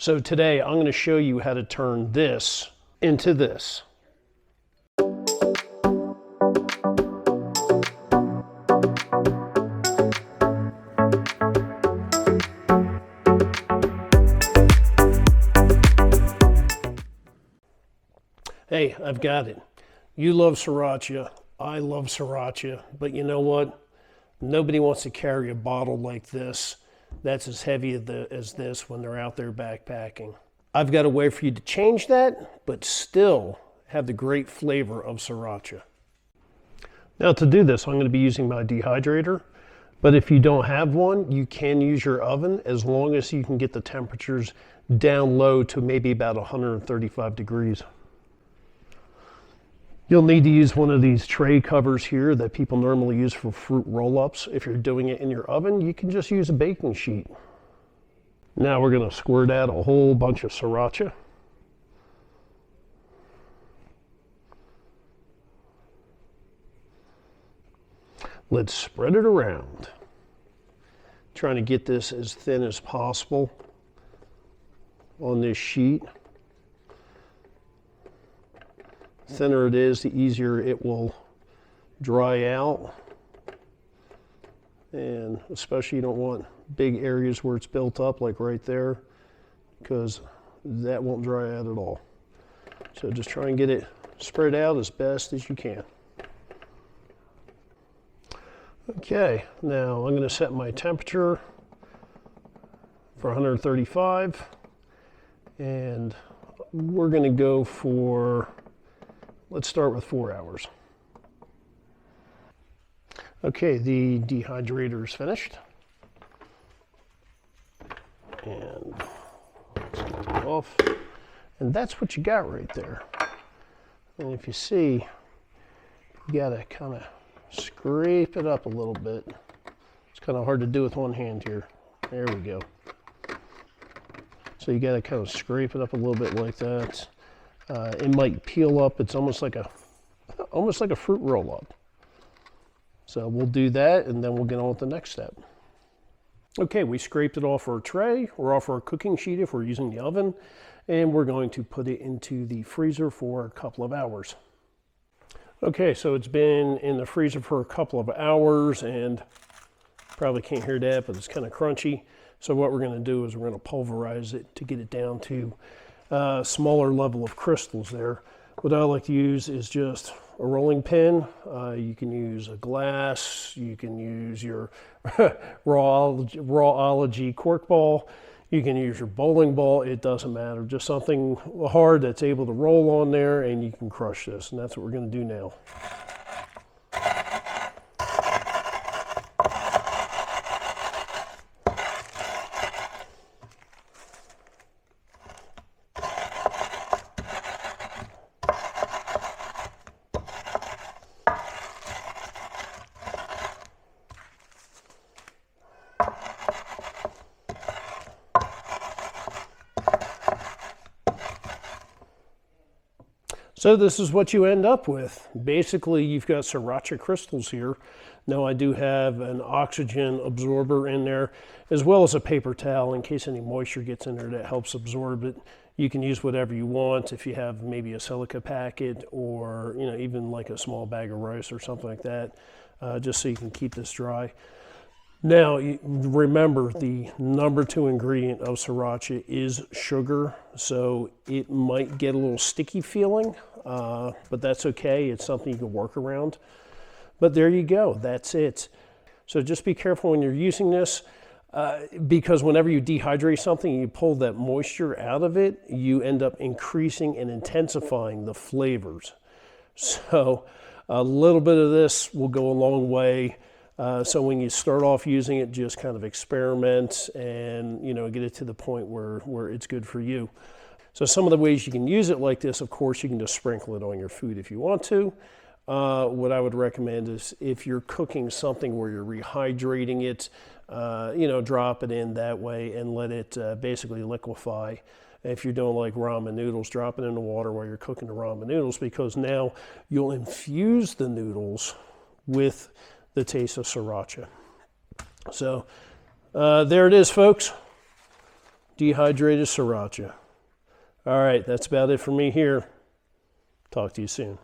So today I'm going to show you how to turn this into this. Hey, I've got it. You love Siracha, I love Siracha, but you know what? Nobody wants to carry a bottle like this that's as heavy as this when they're out there backpacking. I've got a way for you to change that, but still have the great flavor of Siracha. Now to do this, I'm going to be using my dehydrator, but if you don't have one, you can use your oven as long as you can get the temperatures down low to maybe about 135 degrees. You'll need to use one of these tray covers here that people normally use for fruit roll-ups. If you're doing it in your oven, you can just use a baking sheet. Now we're going to squirt out a whole bunch of Siracha. Let's spread it around. Trying to get this as thin as possible on this sheet. The thinner it is, the easier it will dry out. And especially you don't want big areas where it's built up, like right there, because that won't dry out at all. So just try and get it spread out as best as you can. Okay, now I'm going to set my temperature for 135, and we're going to go for, let's start with 4 hours. Okay, the dehydrator is finished. And let's get it off. And that's what you got right there. And if you see, you gotta kind of scrape it up a little bit. It's kind of hard to do with one hand here. There we go. So you gotta kind of scrape it up a little bit like that. It might peel up. It's almost like a fruit roll-up. So we'll do that, and then we'll get on with the next step. Okay, we scraped it off our tray or off our cooking sheet if we're using the oven, and we're going to put it into the freezer for a couple of hours. Okay, so it's been in the freezer for a couple of hours, and probably can't hear that, but it's kind of crunchy. So what we're going to do is we're going to pulverize it to get it down to a smaller level of crystals there. What I like to use is just a rolling pin. You can use a glass, you can use your rawology cork ball, you can use your bowling ball, it doesn't matter. Just something hard that's able to roll on there, and you can crush this, and that's what we're going to do now. So this is what you end up with. Basically, you've got Siracha crystals here. Now I do have an oxygen absorber in there, as well as a paper towel in case any moisture gets in there that helps absorb it. You can use whatever you want. If you have maybe a silica packet, or even like a small bag of rice or something like that, just so you can keep this dry. Now, remember, the number 2 ingredient of Siracha is sugar, so it might get a little sticky feeling, but that's okay. It's something you can work around. But there you go. That's it. So just be careful when you're using this, because whenever you dehydrate something and you pull that moisture out of it, you end up increasing and intensifying the flavors. So a little bit of this will go a long way. So when you start off using it, just kind of experiment and get it to the point where it's good for you. So some of the ways you can use it like this, of course, you can just sprinkle it on your food if you want to. What I would recommend is if you're cooking something where you're rehydrating it, drop it in that way and let it basically liquefy. If you're doing like ramen noodles, drop it in the water while you're cooking the ramen noodles, because now you'll infuse the noodles with the taste of Siracha. So there it is, folks. dehydrated Sriracha. All right, that's about it for me here. Talk to you soon.